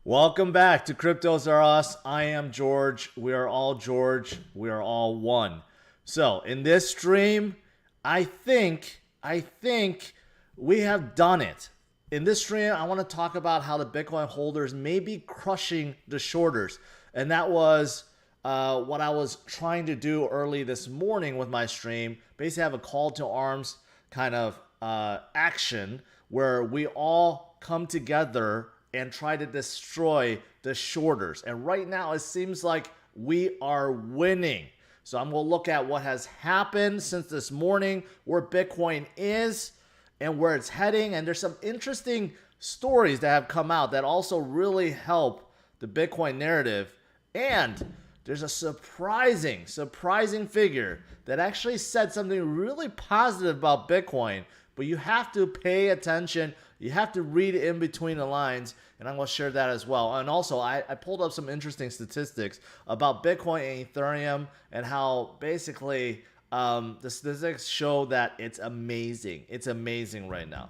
Welcome back to CryptosRUs. I am George. We are all George. We are all one. So in this stream, I think we have done it. In this stream, I want to talk about how the Bitcoin holders may be crushing the shorters. And that was what I was trying to do early this morning with my stream. Basically have a call to arms kind of action where we all come together and try to destroy the shorters. And right now, it seems like we are winning. So I'm going to look at what has happened since this morning, where Bitcoin is, and where it's heading. And there's some interesting stories that have come out that also really help the Bitcoin narrative. And there's a surprising figure that actually said something really positive about Bitcoin. But you have to pay attention. You have to read in between the lines, and I'm going to share that as well. And also, I pulled up some interesting statistics about Bitcoin and Ethereum and how basically the statistics show that it's amazing. It's amazing right now.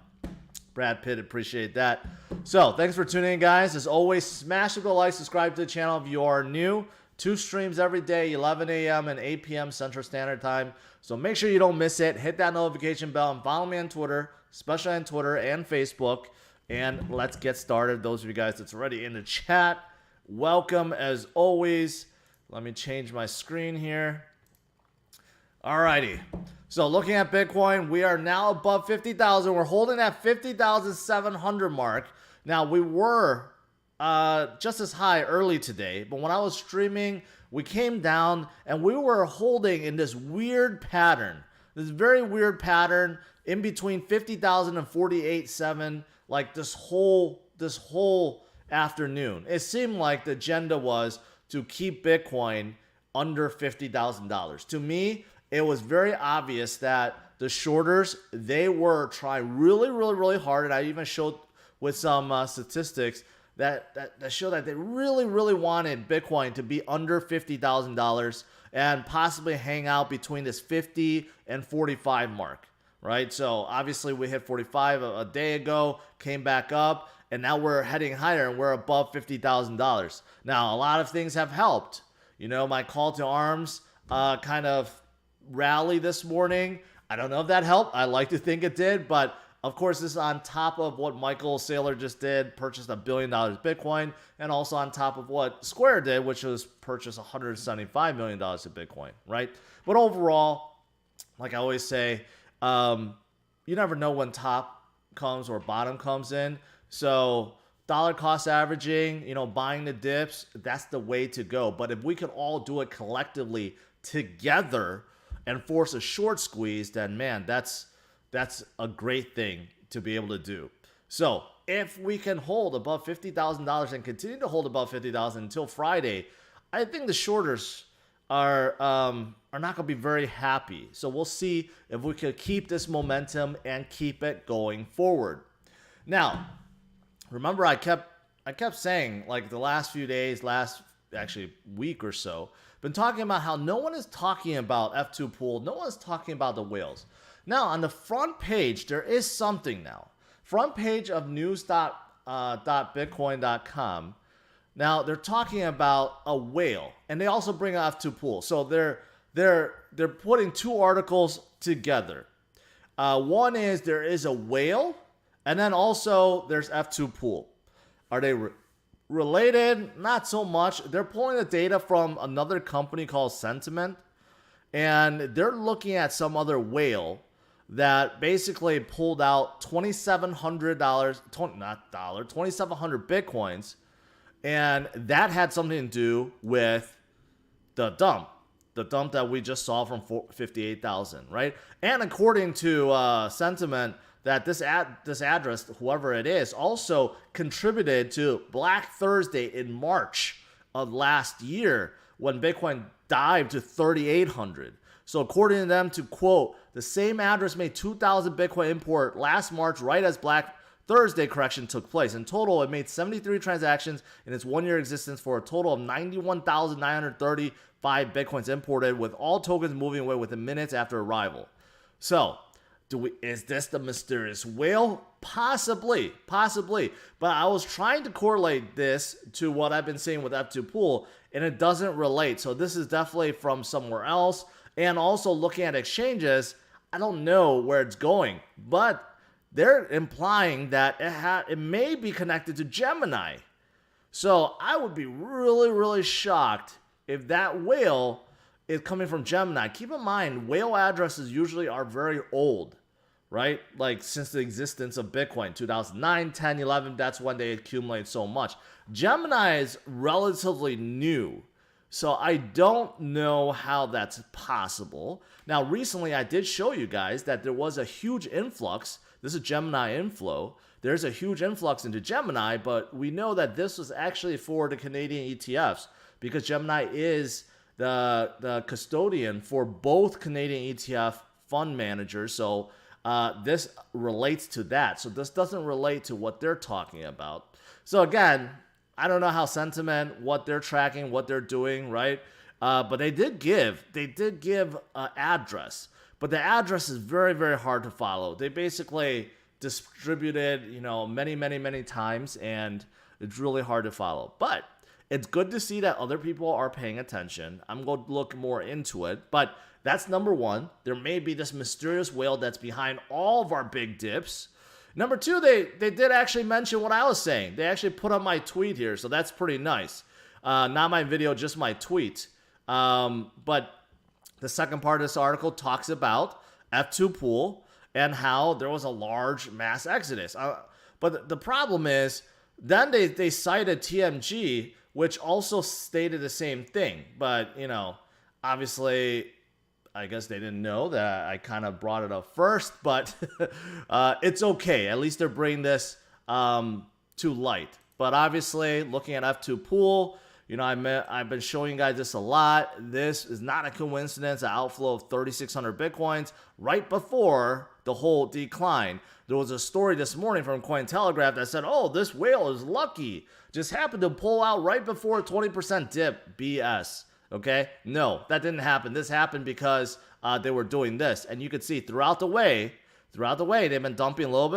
Brad Pitt, appreciate that. So thanks for tuning in, guys. As always, smash the like, subscribe to the channel if you are new. 2 streams every day, 11 a.m. and 8 p.m. Central Standard Time. So make sure you don't miss it. Hit that notification bell and follow me on Twitter, especially on Twitter and Facebook. And let's get started. Those of you guys that's already in the chat, welcome as always. Let me change my screen here. Alrighty. So looking at Bitcoin, we are now above 50,000. We're holding that 50,700 mark. Now we were just as high early today, but when I was streaming, we came down and we were holding in this weird pattern, this very weird pattern in between 50,000 and 48.7, like this whole afternoon. It seemed like the agenda was to keep Bitcoin under $50,000. To me, it was very obvious that the shorters, they were trying really hard, and I even showed with some statistics that show that they really wanted Bitcoin to be under $50,000 and possibly hang out between this 50 and 45 mark, right? So obviously we hit 45 a day ago, came back up, and now we're heading higher and we're above $50,000. Now, a lot of things have helped. You know, my call to arms kind of rally this morning. I don't know if that helped. I like to think it did, but of course, this is on top of what Michael Saylor just did, purchased $1 billion Bitcoin, and also on top of what Square did, which was purchase $175 million of Bitcoin, right? But overall, like I always say, you never know when top comes or bottom comes in. So dollar cost averaging, you know, buying the dips, that's the way to go. But if we could all do it collectively together and force a short squeeze, then man, that's a great thing to be able to do. So if we can hold above $50,000 and continue to hold above $50,000 until Friday, I think the shorters are not going to be very happy. So we'll see if we can keep this momentum and keep it going forward. Now, remember I kept saying, like the last few days, last actually week or so, been talking about how no one is talking about F2 pool. No one is talking about the whales. Now, on the front page, there is something now. Front page of news.bitcoin.com. Now, they're talking about a whale, and they also bring up F2 pool. So they're putting 2 articles together. One is there is a whale, and then also there's F2 pool. Are they related? Not so much. They're pulling the data from another company called Sentiment, and they're looking at some other whale that basically pulled out $2,700 Bitcoins, and that had something to do with the dump that we just saw from 58,000, right? And according to Sentiment, that this address, whoever it is, also contributed to Black Thursday in March of last year when Bitcoin dived to 3,800. So according to them, to quote, the same address made 2,000 Bitcoin import last March, right as Black Thursday correction took place. In total, it made 73 transactions in its 1-year existence for a total of 91,935 Bitcoins imported, with all tokens moving away within minutes after arrival. So Is this the mysterious whale? Possibly, possibly. But I was trying to correlate this to what I've been seeing with F2 Pool, and it doesn't relate. So this is definitely from somewhere else. And also looking at exchanges, I don't know where it's going, but they're implying that it may be connected to Gemini. So I would be really, really shocked if that whale is coming from Gemini. Keep in mind, whale addresses usually are very old, right? Like since the existence of Bitcoin, 2009, 10, 11, that's when they accumulate so much. Gemini is relatively new. So I don't know how that's possible. Now, recently I did show you guys that there was a huge influx. This is Gemini inflow. There's a huge influx into Gemini, but we know that this was actually for the Canadian ETFs because Gemini is the custodian for both Canadian ETF fund managers. So this relates to that. So this doesn't relate to what they're talking about. So again, I don't know how sentiment, what they're tracking, what they're doing, right? But they did give an address. But the address is very, very hard to follow. They basically distributed, many times, and it's really hard to follow. But it's good to see that other people are paying attention. I'm going to look more into it. But that's number one. There may be this mysterious whale that's behind all of our big dips. Number two, they did actually mention what I was saying. They actually put up my tweet here, so that's pretty nice. Not my video, just my tweet. But the second part of this article talks about F2 Pool and how there was a large mass exodus. But the problem is, then they cited TMG, which also stated the same thing. But, obviously, I guess they didn't know that I kind of brought it up first. But it's okay. At least they're bringing this to light. But obviously, looking at F2 Pool, I've been showing you guys this a lot. This is not a coincidence, an outflow of 3,600 Bitcoins right before the whole decline. There was a story this morning from Cointelegraph that said, oh, this whale is lucky. Just happened to pull out right before a 20% dip. BS. Okay? No, that didn't happen. This happened because they were doing this. And you could see throughout the way, they've been dumping a little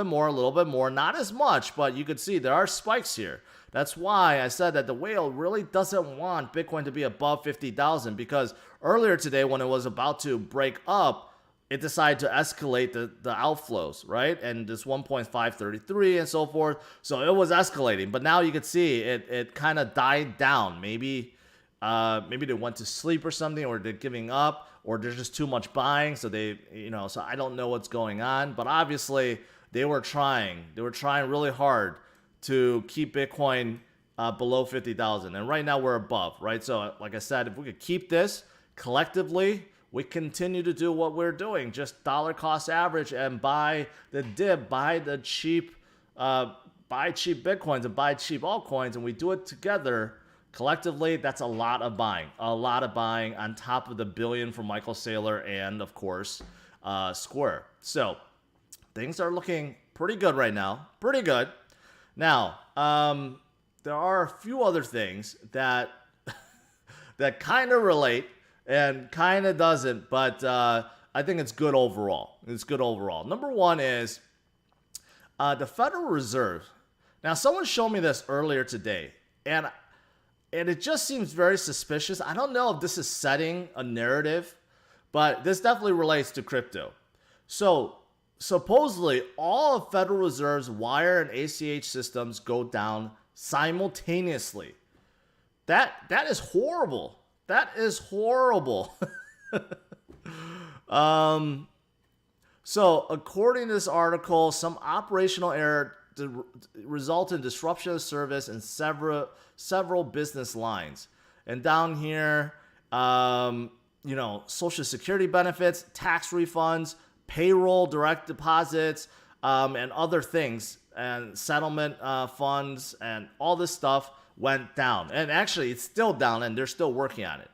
bit more. Not as much, but you could see there are spikes here. That's why I said that the whale really doesn't want Bitcoin to be above 50,000, because earlier today when it was about to break up, it decided to escalate the outflows, right? And this 1.533 and so forth. So it was escalating, but now you can see it kind of died down. Maybe they went to sleep or something, or they're giving up, or there's just too much buying. So so I don't know what's going on, but obviously they were trying really hard to keep Bitcoin below 50,000. And right now we're above, right? So like I said, if we could keep this collectively, we continue to do what we're doing, just dollar cost average and buy the dip, buy cheap Bitcoins and buy cheap altcoins, and we do it together collectively. That's a lot of buying on top of the billion from Michael Saylor and of course Square. So things are looking pretty good right now, pretty good. Now, there are a few other things that that kind of relate and kind of doesn't, but I think it's good overall. Number one is the Federal Reserve. Now, someone showed me this earlier today, and it just seems very suspicious. I don't know if this is setting a narrative, but this definitely relates to crypto. So supposedly, all of Federal Reserve's wire and ACH systems go down simultaneously. That is horrible. That is horrible. So according to this article, some operational error resulted in disruption of service in several business lines. And down here, Social Security benefits, tax refunds, payroll, direct deposits, and other things, and settlement funds, and all this stuff went down. And actually, it's still down, and they're still working on it,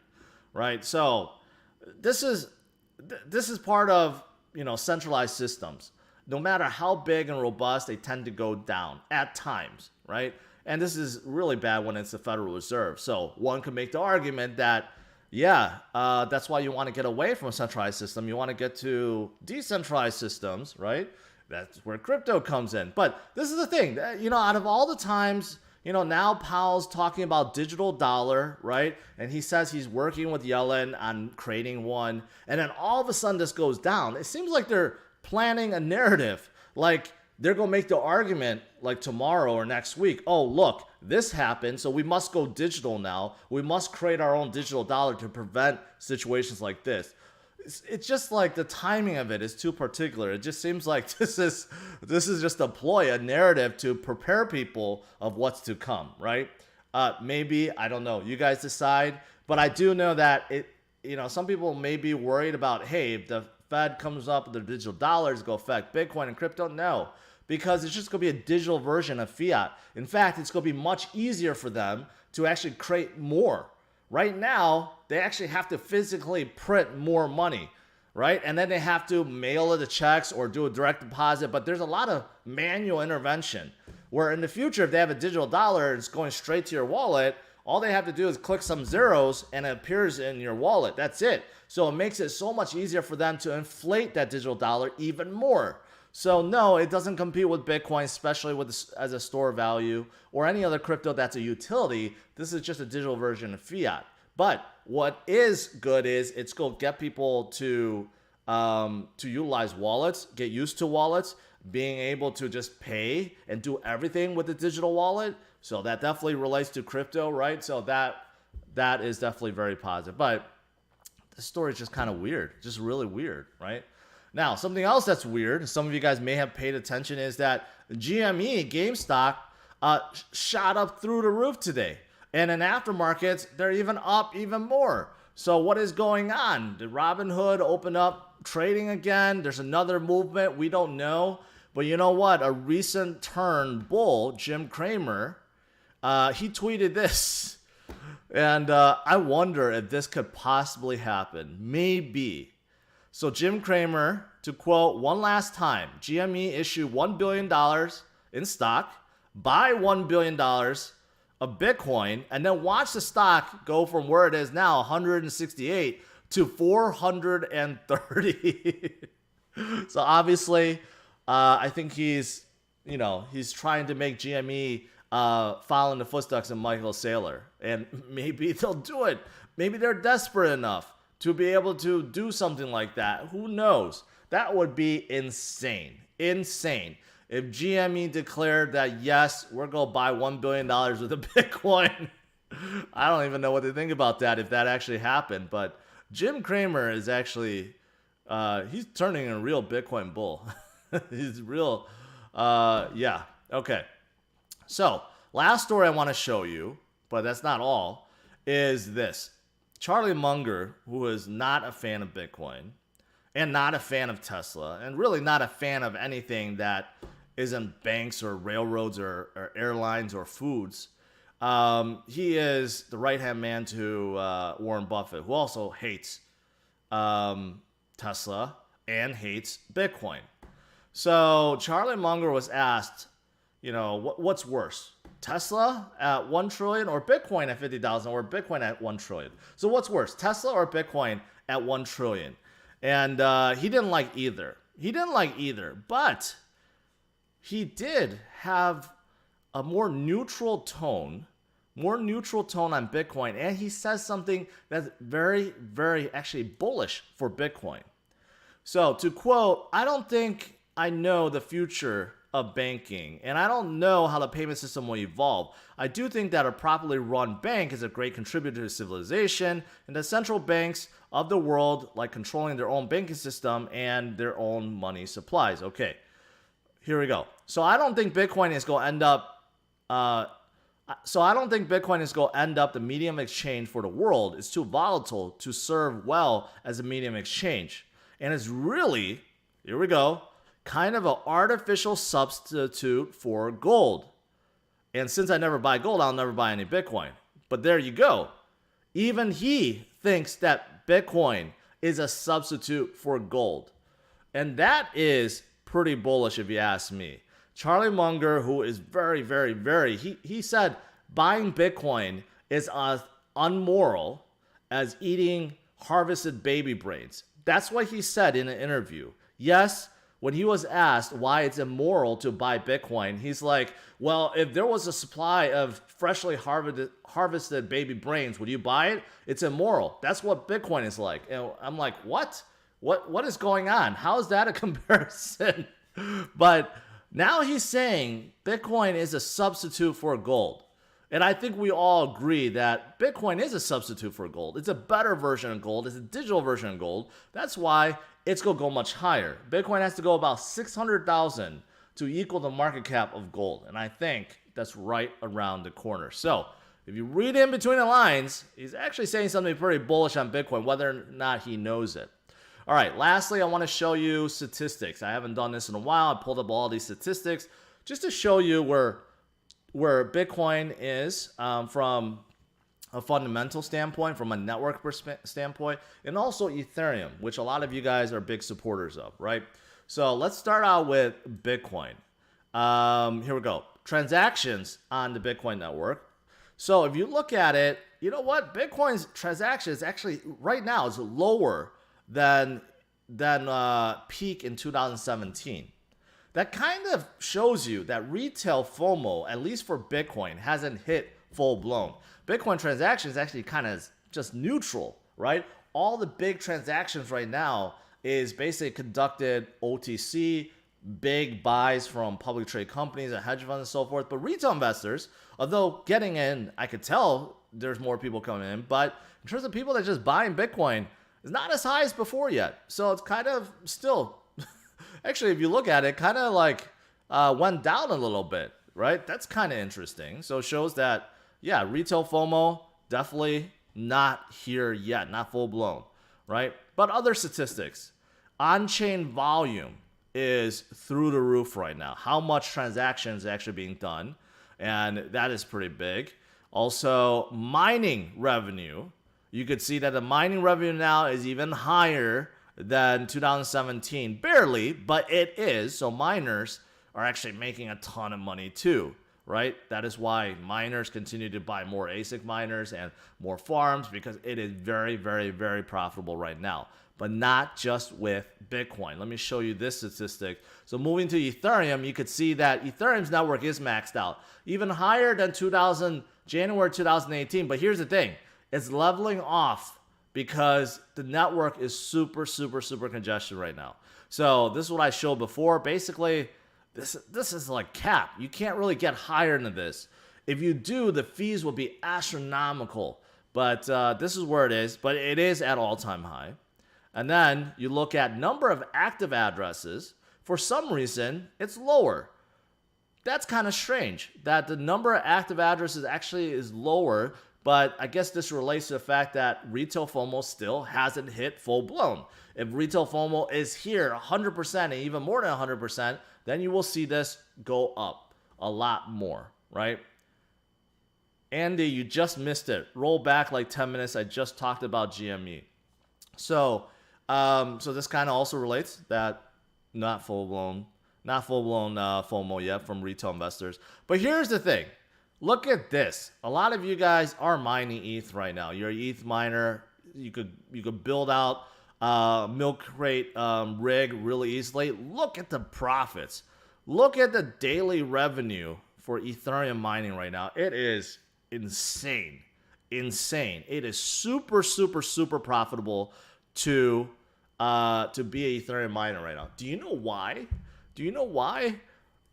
right? So this is part of centralized systems. No matter how big and robust, they tend to go down at times, right? And this is really bad when it's the Federal Reserve. So one could make the argument that Yeah, that's why you want to get away from a centralized system. You want to get to decentralized systems, right? That's where crypto comes in. But this is the thing, out of all the times, now Powell's talking about digital dollar, right? And he says he's working with Yellen on creating one. And then all of a sudden this goes down. It seems like they're planning a narrative. Like they're going to make the argument like tomorrow or next week. Oh, look, this happened, so we must go digital now. We must create our own digital dollar to prevent situations like this. It's just like the timing of it is too particular. It just seems like this is just a ploy, a narrative to prepare people of what's to come, right? Maybe, I don't know. You guys decide. But I do know that some people may be worried about, hey, if the Fed comes up with their digital dollars, go affect Bitcoin and crypto. No, because it's just going to be a digital version of fiat. In fact, it's going to be much easier for them to actually create more. Right now, they actually have to physically print more money, right? And then they have to mail it the checks or do a direct deposit. But there's a lot of manual intervention where in the future, if they have a digital dollar, it's going straight to your wallet. All they have to do is click some zeros and it appears in your wallet. That's it. So it makes it so much easier for them to inflate that digital dollar even more. So no, it doesn't compete with Bitcoin, especially as a store value or any other crypto that's a utility. This is just a digital version of fiat. But what is good is it's going to get people to utilize wallets, get used to wallets, being able to just pay and do everything with the digital wallet. So that definitely relates to crypto, right? So that is definitely very positive. But the story is just kind of weird, just really weird, right? Now, something else that's weird, some of you guys may have paid attention, is that GME, GameStop, shot up through the roof today. And in aftermarkets, they're even up even more. So what is going on? Did Robinhood open up trading again? There's another movement. We don't know. But you know what? A recent turn bull, Jim Cramer, he tweeted this. And I wonder if this could possibly happen. Maybe. So Jim Cramer, to quote one last time, GME issued $1 billion in stock, buy $1 billion of Bitcoin, and then watch the stock go from where it is now, 168, to 430. So obviously, I think he's trying to make GME follow in the footsteps of Michael Saylor. And maybe they'll do it. Maybe they're desperate enough to be able to do something like that. Who knows? That would be insane. Insane. If GME declared that, yes, we're going to buy $1 billion worth of Bitcoin, I don't even know what to think about that if that actually happened. But Jim Cramer is actually, he's turning a real Bitcoin bull. He's real, yeah. Okay. So, last story I want to show you, but that's not all, is this. Charlie Munger, who is not a fan of Bitcoin and not a fan of Tesla and really not a fan of anything that isn't banks or railroads or airlines or foods, he is the right-hand man to Warren Buffett, who also hates Tesla and hates Bitcoin. So Charlie Munger was asked, what's worse? Tesla at 1 trillion or Bitcoin at 50,000 or Bitcoin at 1 trillion. So what's worse, Tesla or Bitcoin at 1 trillion? And he didn't like either. But he did have a more neutral tone on Bitcoin. And he says something that's very, very actually bullish for Bitcoin. So to quote, I don't think I know the future of banking, and I don't know how the payment system will evolve. I do think that a properly run bank is a great contributor to civilization, and the central banks of the world like controlling their own banking system and their own money supplies. Okay, here we go. So I don't think Bitcoin is going to end up. The medium exchange for the world. It's too volatile to serve well as a medium exchange, and it's really, here we go, kind of an artificial substitute for gold. And since I never buy gold, I'll never buy any Bitcoin. But there you go. Even he thinks that Bitcoin is a substitute for gold. And that is pretty bullish if you ask me. Charlie Munger, who is very, very, he said buying Bitcoin is unmoral as eating harvested baby brains. That's what he said in an interview. Yes, when he was asked why it's immoral to buy Bitcoin, he's like, well, if there was a supply of freshly harvested baby brains, would you buy it? It's immoral. That's what Bitcoin is like. And I'm like, what? What is going on? How is that a comparison? But now he's saying Bitcoin is a substitute for gold. And I think we all agree that Bitcoin is a substitute for gold. It's a better version of gold. It's a digital version of gold. That's why it's going to go much higher. Bitcoin has to go about 600,000 to equal the market cap of gold. And I think that's right around the corner. So if you read in between the lines, he's actually saying something pretty bullish on Bitcoin, whether or not he knows it. All right, lastly, I want to show you statistics. I haven't done this in a while. I pulled up all these statistics just to show you where Bitcoin is from a fundamental standpoint, from a network standpoint, and also Ethereum, which a lot of you guys are big supporters of, right? So let's start out with Bitcoin. Here we go. Transactions on the Bitcoin network. So if you look at it, you know what? Bitcoin's transactions actually right now is lower than peak in 2017. That kind of shows you that retail FOMO, at least for Bitcoin, hasn't hit full blown. Bitcoin transactions actually kind of just neutral, right? All the big transactions right now is basically conducted OTC, big buys from public trade companies and hedge funds and so forth. But retail investors, although getting in, I could tell there's more people coming in, but in terms of people that just buying Bitcoin, it's not as high as before yet. So it's kind of still, actually, if you look at it, kind of like went down a little bit, right? That's kind of interesting. So it shows that, yeah, retail FOMO definitely not here yet, not full blown, right? But other statistics, on-chain volume is through the roof right now. How much transactions actually being done, and that is pretty big. Also, mining revenue. You could see that the mining revenue now is even higher than 2017. Barely, but it is. So miners are actually making a ton of money too, right? That is why miners continue to buy more ASIC miners and more farms, because it is very, very, very profitable right now. But not just with Bitcoin. Let me show you this statistic. So moving to Ethereum, you could see that Ethereum's network is maxed out, even higher than January 2018. But here's the thing. It's leveling off because the network is super, super, super congested right now. So this is what I showed before. Basically, this is like cap. You can't really get higher than this. If you do, the fees will be astronomical. But this is where it is. But it is at all-time high. And then you look at number of active addresses. For some reason, it's lower. That's kind of strange that the number of active addresses actually is lower. But I guess this relates to the fact that retail FOMO still hasn't hit full blown. If retail FOMO is here 100% and even more than 100%, then you will see this go up a lot more, right? Andy, you just missed it. Roll back like 10 minutes. I just talked about GME. So this kind of also relates that not full blown FOMO yet from retail investors. But here's the thing. Look at this. A lot of you guys are mining ETH right now. You're an ETH miner. You could build out milk crate rig really easily. Look at the profits. Look at the daily revenue for Ethereum mining right now. It is insane. Insane. It is super, super, super profitable to be an Ethereum miner right now. Do you know why?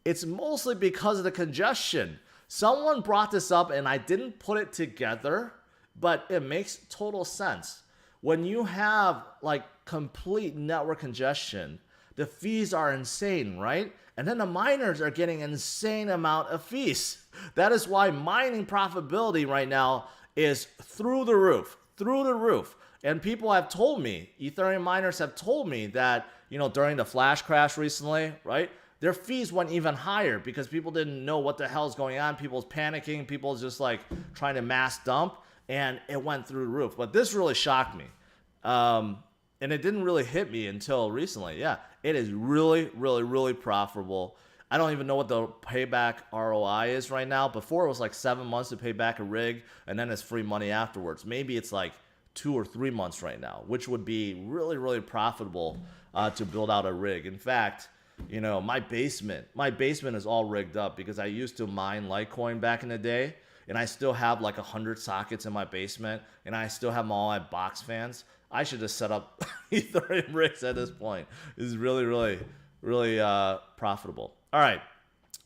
It's mostly because of the congestion. Someone brought this up and I didn't put it together, but it makes total sense. When you have like complete network congestion, the fees are insane, right? And then the miners are getting an insane amount of fees. That is why mining profitability right now is through the roof. And people have told me, Ethereum miners have told me that, during the flash crash recently, right? Their fees went even higher because people didn't know what the hell is going on. People's panicking. People's just like trying to mass dump. And it went through the roof. But this really shocked me. And it didn't really hit me until recently. Yeah, it is really, really, really profitable. I don't even know what the payback ROI is right now. Before it was like 7 months to pay back a rig. And then it's free money afterwards. Maybe it's like 2 or 3 months right now, which would be really, really profitable to build out a rig. In fact, you know, my basement is all rigged up because I used to mine Litecoin back in the day, and I still have like 100 sockets in my basement, and I still have all my box fans. I should just set up Ethereum rigs at this point. This is really, really, really profitable. All right.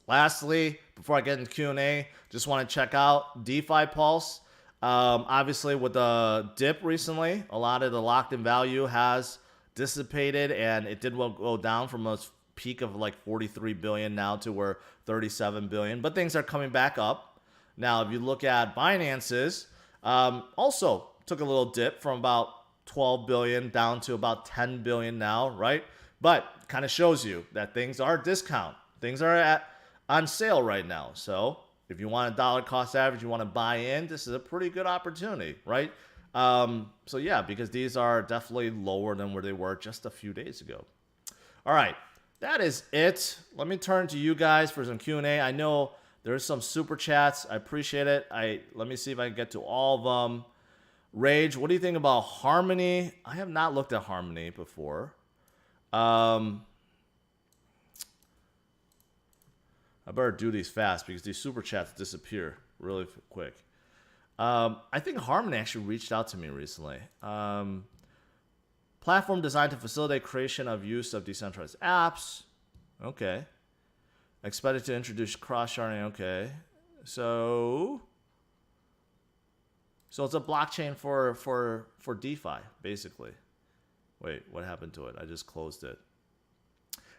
Lastly, before I get into Q&A, just want to check out DeFi Pulse. Obviously, with the dip recently, a lot of the locked-in value has dissipated, and it did go down from a peak of like 43 billion now to where 37 billion. But things are coming back up. Now, if you look at Binance's, also took a little dip from about 12 billion down to about 10 billion now, right? But kind of shows you that things are discount. Things are on sale right now. So if you want a dollar cost average, you want to buy in, this is a pretty good opportunity, right? So yeah, because these are definitely lower than where they were just a few days ago. All right, that is it. Let me turn to you guys for some Q&A. I know there's some super chats. I appreciate it. Let me see if I can get to all of them. Rage, what do you think about Harmony? I have not looked at Harmony before. I better do these fast because these super chats disappear really quick. I think Harmony actually reached out to me recently. Platform designed to facilitate creation of use of decentralized apps. Okay. Expected to introduce cross-sharding. Okay. So it's a blockchain for DeFi, basically. Wait, what happened to it? I just closed it.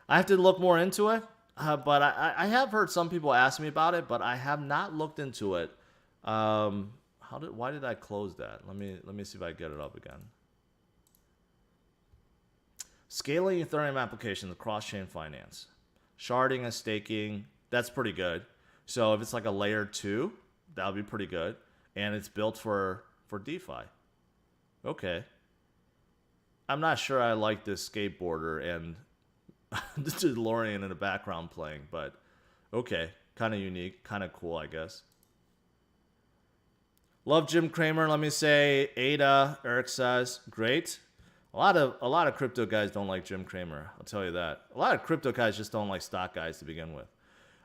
I have to look more into it. But I have heard some people ask me about it, but I have not looked into it. Why did I close that? Let me see if I get it up again. Scaling Ethereum applications, cross-chain finance, sharding and staking. That's pretty good. So if it's like a layer 2, that would be pretty good, and it's built for DeFi. Okay. I'm not sure I like this skateboarder and the DeLorean in the background playing, but okay, kind of unique, kind of cool, I guess. Love Jim Cramer. Let me say Ada. Eric says great. A lot of crypto guys don't like Jim Cramer. I'll tell you that. A lot of crypto guys just don't like stock guys to begin with.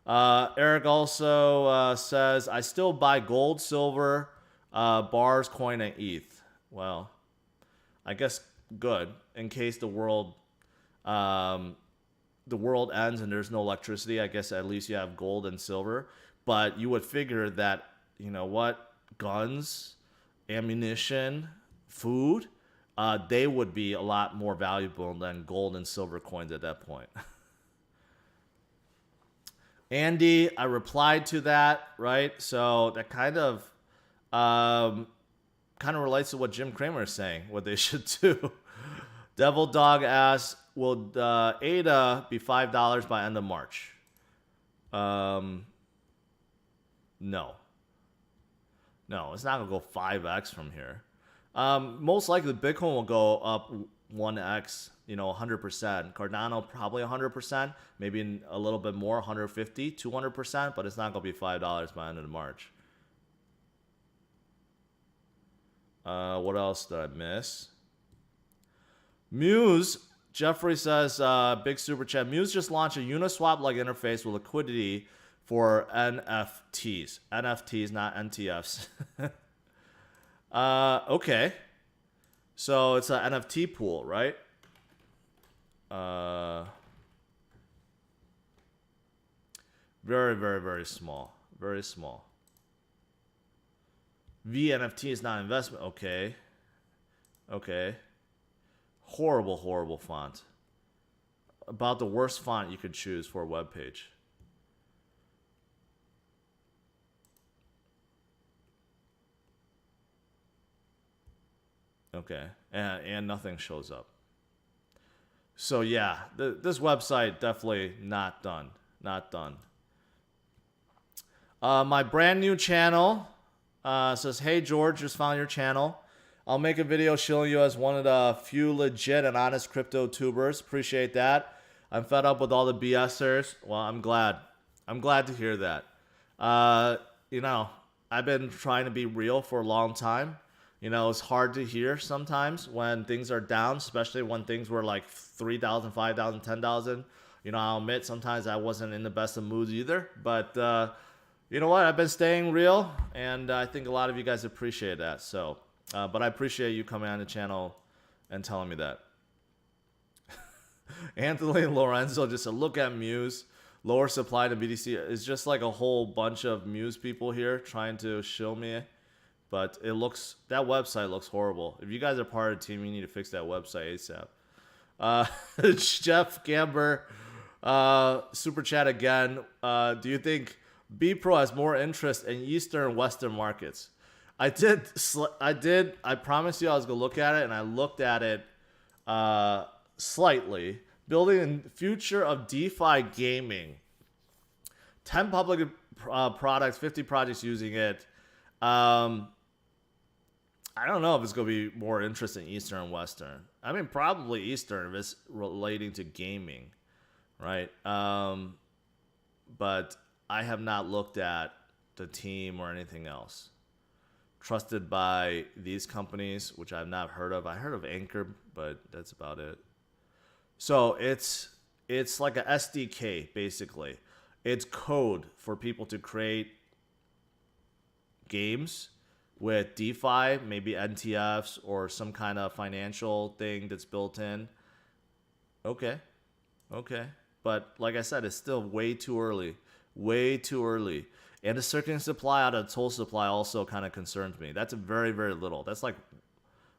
Eric also says I still buy gold, silver, bars, coin, and ETH. Well, I guess good in case the world ends and there's no electricity. I guess at least you have gold and silver. But you would figure that, you know what, guns, ammunition, food, they would be a lot more valuable than gold and silver coins at that point. Andy, I replied to that, right? So that kind of relates to what Jim Cramer is saying, what they should do. Devil Dog asks, will ADA be $5 by end of March? No. No, it's not going to go 5x from here. Most likely, Bitcoin will go up 1x, 100%. Cardano, probably 100%. Maybe a little bit more, 150, 200%. But it's not going to be $5 by end of March. What else did I miss? Muse, Jeffrey says, big super chat. Muse just launched a Uniswap-like interface with liquidity for NFTs. NFTs, not NTFs. Okay. So it's an NFT pool, right? Very, very, very small. Very small. VNFT is not investment. Okay. Okay. Horrible, horrible font. About the worst font you could choose for a web page. Okay, and nothing shows up. So yeah, this website definitely not done. Not done. My brand new channel says, hey George, just found your channel. I'll make a video showing you as one of the few legit and honest crypto tubers. Appreciate that. I'm fed up with all the BSers. Well, I'm glad. I'm glad to hear that. I've been trying to be real for a long time. You know, it's hard to hear sometimes when things are down, especially when things were like 3,000, 5,000, 10,000. You know, I'll admit sometimes I wasn't in the best of moods either. But you know what? I've been staying real, and I think a lot of you guys appreciate that. So, but I appreciate you coming on the channel and telling me that. Anthony Lorenzo just said, look at Muse. Lower supply to BTC. It's just like a whole bunch of Muse people here trying to show me. But it looks, that website looks horrible. If you guys are part of the team, you need to fix that website ASAP. Jeff Gamber, super chat again. Do you think B Pro has more interest in Eastern and Western markets? I promised you I was gonna look at it, and I looked at it slightly. Building the future of DeFi gaming. 10 public products, 50 projects using it. I don't know if it's going to be more interesting Eastern and Western. I mean, probably Eastern if it's relating to gaming, right? But I have not looked at the team or anything else. Trusted by these companies, which I've not heard of. I heard of Anchor, but that's about it. So it's like a SDK, basically. It's code for people to create games with DeFi, maybe NTFs or some kind of financial thing that's built in. Okay. But like I said, it's still way too early. Way too early. And the circulating supply out of total supply also kind of concerns me. That's very, very little. That's like,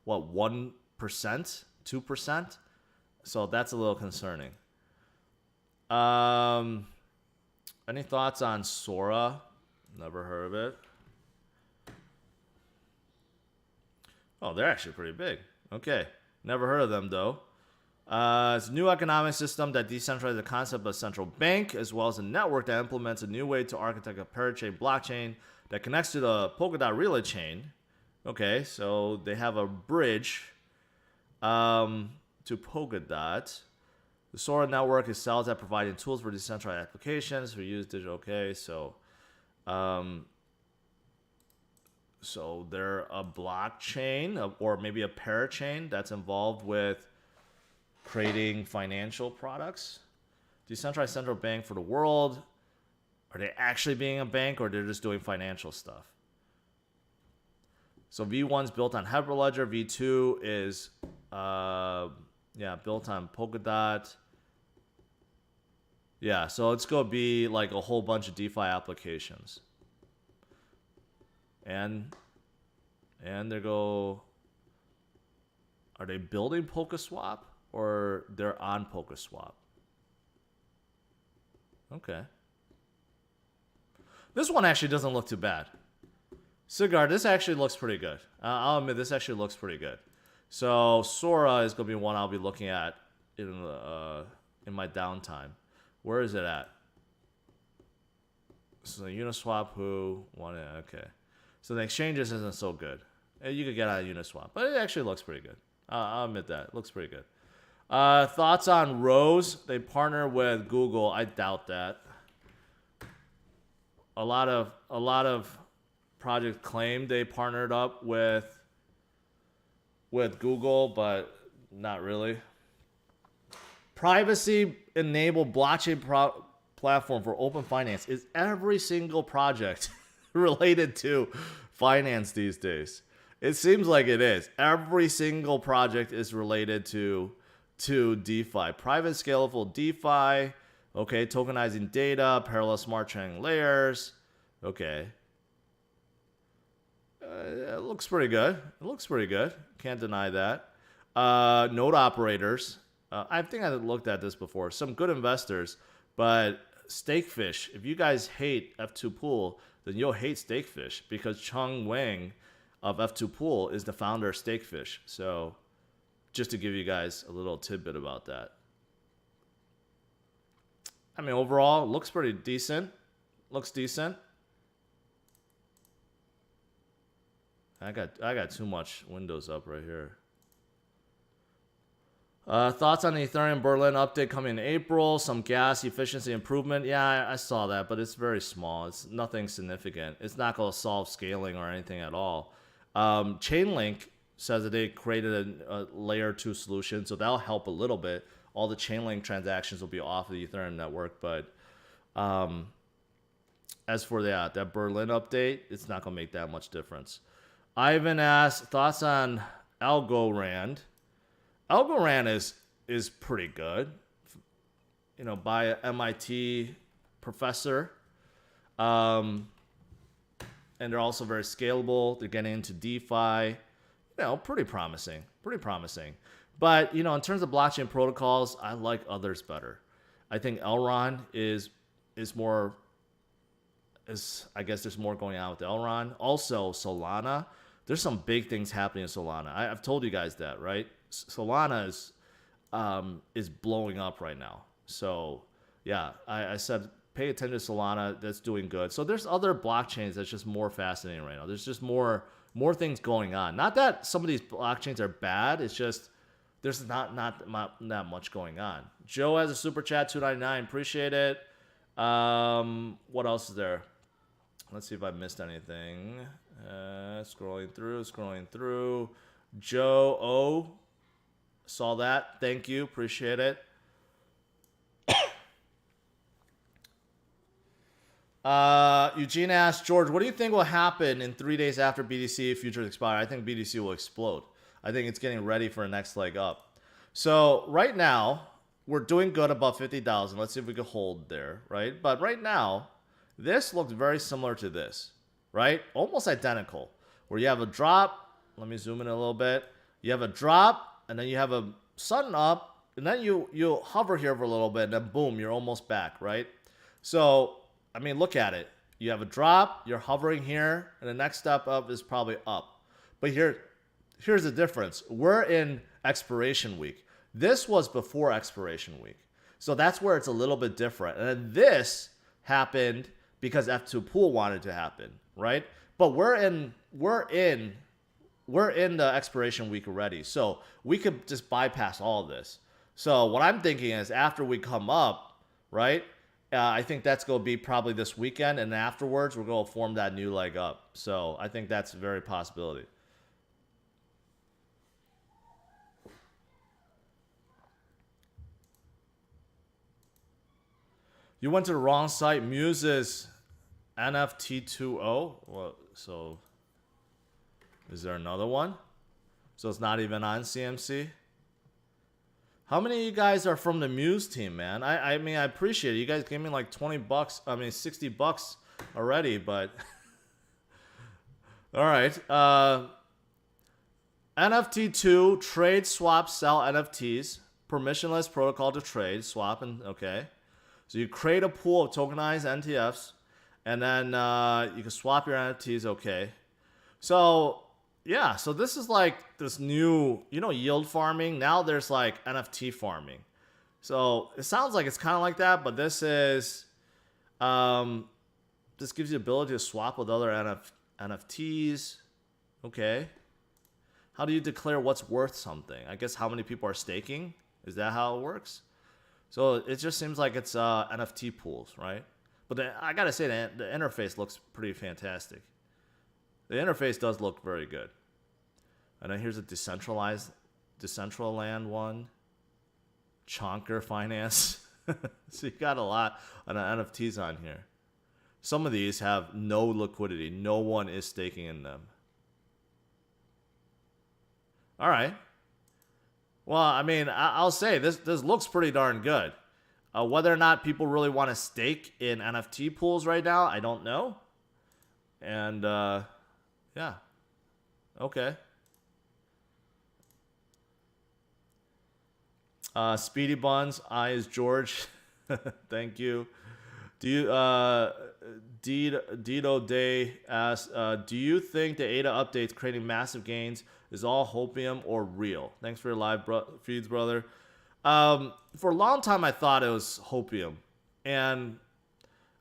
what, 1%? 2%? So that's a little concerning. Any thoughts on Sora? Never heard of it. Oh, they're actually pretty big. Okay. Never heard of them, though. It's a new economic system that decentralizes the concept of a central bank, as well as a network that implements a new way to architect a parachain blockchain that connects to the Polkadot relay chain. Okay, so they have a bridge to Polkadot. The Sora network excels at providing tools for decentralized applications for use digital. Okay, so they're a blockchain or maybe a parachain that's involved with creating financial products. Decentralized central bank for the world. Are they actually being a bank, or they're just doing financial stuff? So V1's built on Hyperledger. V2 is built on Polkadot. Yeah, so it's going to be like a whole bunch of DeFi applications. And they go, are they building PolkaSwap or they're on PolkaSwap? Okay. This one actually doesn't look too bad. Cigar, this actually looks pretty good. I'll admit, this actually looks pretty good. So Sora is going to be one I'll be looking at in my downtime. Where is it at? So Uniswap, who won it? Okay. So the exchanges isn't so good. You could get out of Uniswap, but it actually looks pretty good. I'll admit that. It looks pretty good. Thoughts on Rose? They partner with Google. I doubt that. A lot of projects claim they partnered up with Google, but not really. Privacy-enabled blockchain platform for open finance. Is every single project related to finance these days? It seems like it is. Every single project is related to DeFi. Private scalable DeFi. Okay, tokenizing data, parallel smart chain layers. Okay. It looks pretty good. Can't deny that. Node operators. I think I looked at this before. Some good investors, but Stakefish. If you guys hate F2 Pool, then you'll hate Stakefish because Chung Wang of F2 Pool is the founder of Stakefish. So just to give you guys a little tidbit about that. I mean, overall, it looks pretty decent. Looks decent. I got too much windows up right here. Thoughts on the Ethereum Berlin update coming in April? Some gas efficiency improvement. Yeah, I saw that, but it's very small. It's nothing significant. It's not going to solve scaling or anything at all. Chainlink says that they created a layer 2 solution, so that'll help a little bit. All the Chainlink transactions will be off the Ethereum network, but as for that Berlin update, it's not going to make that much difference. Ivan asked, thoughts on Algorand? Algorand is pretty good, by an MIT professor. And they're also very scalable. They're getting into DeFi. Pretty promising. But, in terms of blockchain protocols, I like others better. I think Elrond is more, I guess there's more going on with Elrond. Also, Solana. There's some big things happening in Solana. I've told you guys that, right? Solana is blowing up right now. So, yeah, I said pay attention to Solana. That's doing good. So there's other blockchains that's just more fascinating right now. There's just more things going on. Not that some of these blockchains are bad. It's just there's not much going on. Joe has a super chat, $2.99. Appreciate it. What else is there? Let's see if I missed anything. Scrolling through. Joe O. Saw that. Thank you. Appreciate it. Eugene asked, George, what do you think will happen in 3 days after BTC futures expire? I think BTC will explode. I think it's getting ready for a next leg up. So right now, we're doing good above 50,000. Let's see if we can hold there, right? But right now, this looks very similar to this, right? Almost identical. Where you have a drop. Let me zoom in a little bit. You have a drop, and then you have a sudden up, and then you hover here for a little bit, and then boom, you're almost back, right? So, I mean, look at it. You have a drop, you're hovering here, and the next step up is probably up. But here's the difference. We're in expiration week. This was before expiration week. So that's where it's a little bit different. And then this happened because F2 pool wanted to happen, right? But we're in the expiration week already. So we could just bypass all of this. So what I'm thinking is after we come up, right? I think that's going to be probably this weekend, and afterwards we're going to form that new leg up. So I think that's a very possibility. You went to the wrong site. Muse's NFT20. Well, so is there another one? So it's not even on CMC? How many of you guys are from the Muse team, man? I mean, I appreciate it. You guys gave me like $20. I mean, $60 already, but all right. NFT2 trade, swap, sell NFTs. Permissionless protocol to trade, swap, and okay. So you create a pool of tokenized NTFs, and then you can swap your NFTs. Okay. So yeah, so this is like this new, yield farming. Now there's like NFT farming. So it sounds like it's kind of like that, but this is, this gives you the ability to swap with other NFTs. Okay. How do you declare what's worth something? I guess how many people are staking? Is that how it works? So it just seems like it's NFT pools, right? But I got to say, the interface looks pretty fantastic. The interface does look very good. And then here's a Decentraland one. Chonker Finance. So you got a lot of NFTs on here. Some of these have no liquidity. No one is staking in them. All right. Well, I mean, I'll say this looks pretty darn good. Whether or not people really want to stake in NFT pools right now, I don't know. And yeah. Okay. Speedy Buns, I is George. Thank you. Do you Dido Day asks, do you think the ADA updates creating massive gains is all hopium or real? Thanks for your live feeds, brother. For a long time I thought it was hopium. And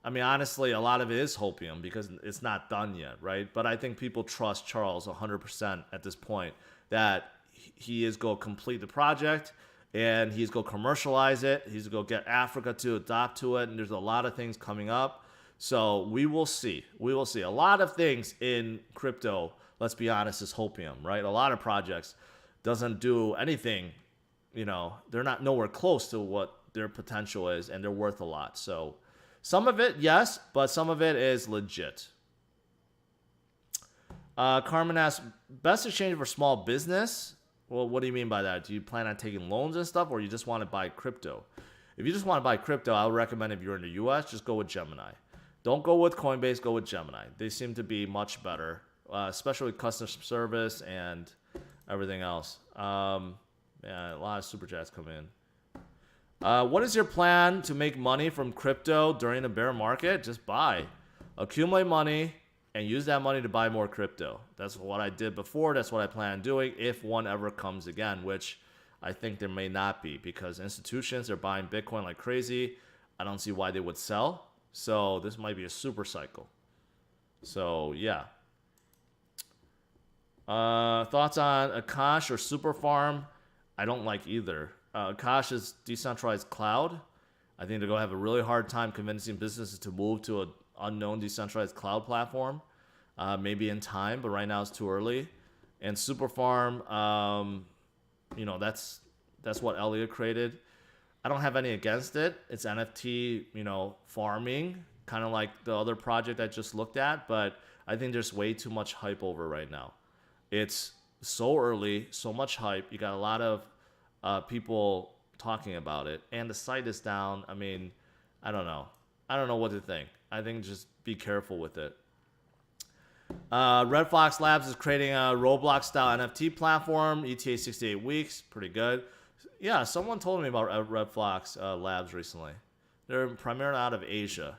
I mean, honestly, a lot of it is hopium because it's not done yet, right? But I think people trust Charles 100% at this point that he is going to complete the project and he's going to commercialize it. He's going to get Africa to adopt to it. And there's a lot of things coming up. So we will see. We will see. A lot of things in crypto, let's be honest, is hopium, right? A lot of projects doesn't do anything, they're not nowhere close to what their potential is, and they're worth a lot. So some of it, yes, but some of it is legit. Carmen asks, best exchange for small business? Well, what do you mean by that? Do you plan on taking loans and stuff, or you just want to buy crypto? If you just want to buy crypto, I would recommend, if you're in the US, just go with Gemini. Don't go with Coinbase, go with Gemini. They seem to be much better, especially with customer service and everything else. Yeah, a lot of super chats come in. What is your plan to make money from crypto during a bear market? Just buy. Accumulate money and use that money to buy more crypto. That's what I did before. That's what I plan on doing if one ever comes again, which I think there may not be, because institutions are buying Bitcoin like crazy. I don't see why they would sell. So this might be a super cycle. So yeah. Thoughts on Akash or Superfarm? I don't like either. Akash is decentralized cloud. I think they're going to have a really hard time convincing businesses to move to an unknown decentralized cloud platform. Maybe in time, but right now it's too early. And Superfarm, that's what Elliot created. I don't have any against it. It's NFT, farming, kind of like the other project I just looked at, but I think there's way too much hype over right now. It's so early, so much hype. You got a lot of people talking about it, and the site is down. I mean, I don't know. I don't know what to think. I think just be careful with it. Red Fox Labs is creating a Roblox-style NFT platform. ETA 68 weeks. Pretty good. Yeah, someone told me about Red Fox Labs recently. They're primarily out of Asia.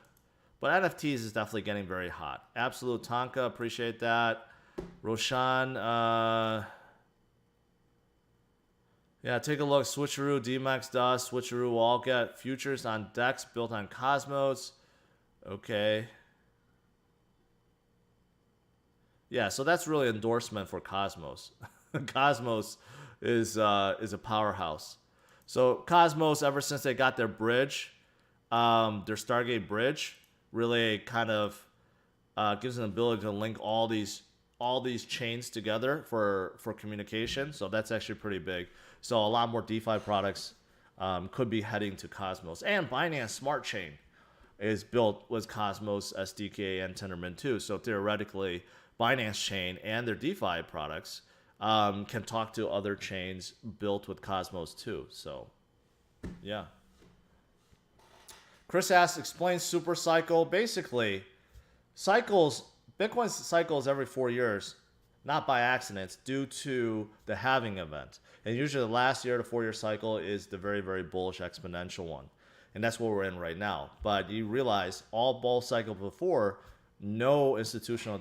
But NFTs is definitely getting very hot. Absolute Tonka, appreciate that. Roshan, yeah, take a look. Switcheroo, DMAX does. Switcheroo will all get futures on DEX built on Cosmos. Okay. Yeah, so that's really endorsement for Cosmos. Cosmos is a powerhouse. So Cosmos, ever since they got their bridge, their Stargate bridge, really kind of gives an ability to link all these chains together for communication. So that's actually pretty big. So a lot more DeFi products could be heading to Cosmos. And Binance Smart Chain is built with Cosmos SDK and Tendermint too. So theoretically, Binance Chain and their DeFi products can talk to other chains built with Cosmos too. So, yeah. Chris asks, explain super cycle. Basically, Bitcoin's cycles every 4 years, not by accident, due to the halving event. And usually the last year to 4 year cycle is the very, very bullish exponential one. And that's what we're in right now. But you realize all bull cycle before, no institutional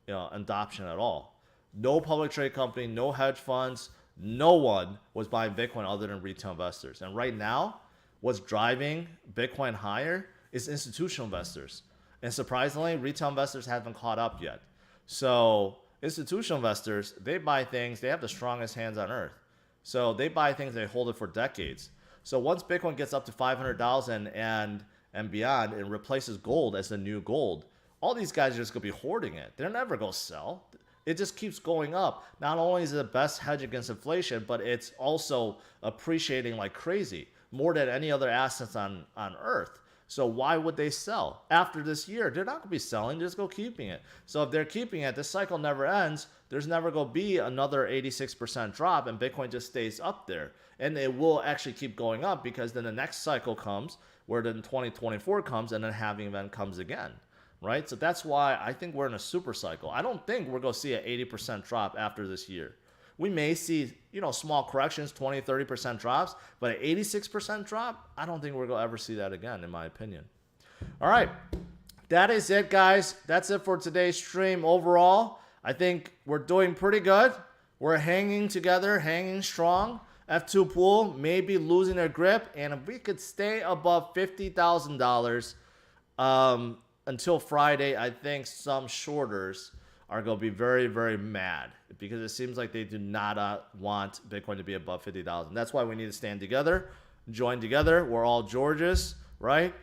adoption at all. No public trade company, no hedge funds, no one was buying Bitcoin other than retail investors. And right now, what's driving Bitcoin higher is institutional investors. And surprisingly, retail investors haven't caught up yet. So institutional investors, they buy things, they have the strongest hands on earth. So they buy things, they hold it for decades. So once Bitcoin gets up to 500,000 and beyond, and replaces gold as the new gold, all these guys are just going to be hoarding it. They're never going to sell. It just keeps going up. Not only is it the best hedge against inflation, but it's also appreciating like crazy, more than any other assets on earth. So why would they sell? After this year, they're not going to be selling. They're just going to keeping it. So if they're keeping it, this cycle never ends. There's never going to be another 86% drop, and Bitcoin just stays up there. And it will actually keep going up, because then the next cycle comes, where then 2024 comes, and then halving event comes again. Right? So that's why I think we're in a super cycle. I don't think we're going to see an 80% drop after this year. We may see, small corrections, 20, 30% drops, but an 86% drop, I don't think we're going to ever see that again, in my opinion. All right. That is it, guys. That's it for today's stream. Overall, I think we're doing pretty good. We're hanging together, hanging strong. F2 pool may be losing their grip, and if we could stay above $50,000, until Friday, I think some shorters are going to be very, very mad, because it seems like they do not want Bitcoin to be above 50,000. That's why we need to stand together, join together. We're all Georges, right?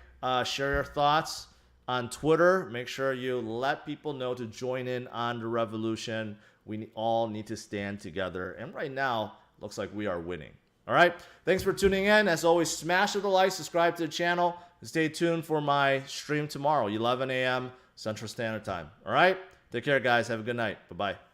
Share your thoughts. on Twitter. Make sure you let people know to join in on the revolution. We all need to stand together. And right now, looks like we are winning. All right. Thanks for tuning in. As always, smash the like, subscribe to the channel, and stay tuned for my stream tomorrow, 11 a.m. Central Standard Time. All right. Take care, guys. Have a good night. Bye-bye.